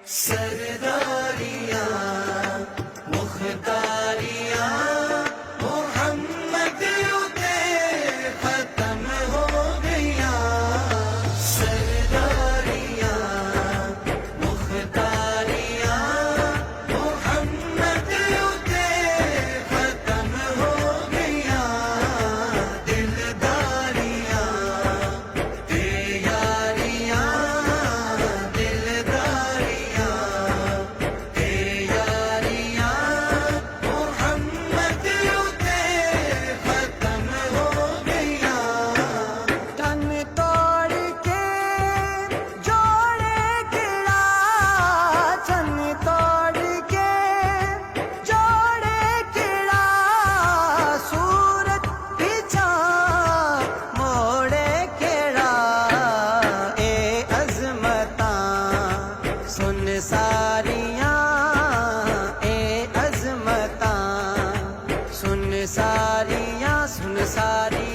سرداریاں مختاریاں محمد اتے ختم ہو گئیاں، سرداریاں مختاریاں محمد اتے ختم ہو گئیاں، دلداریاں تے یاریاں، دلداریاں تے یاریاں محمد اتے ختم ہو گئیاں، تن توڑ کے جوڑے کڑا، تن توڑ کے جوڑے کڑا، صورت پیچھا موڑے کڑا، اے عظمتاں سن ساریاں، اے عظمتاں سن ساریاں، سن ساریاں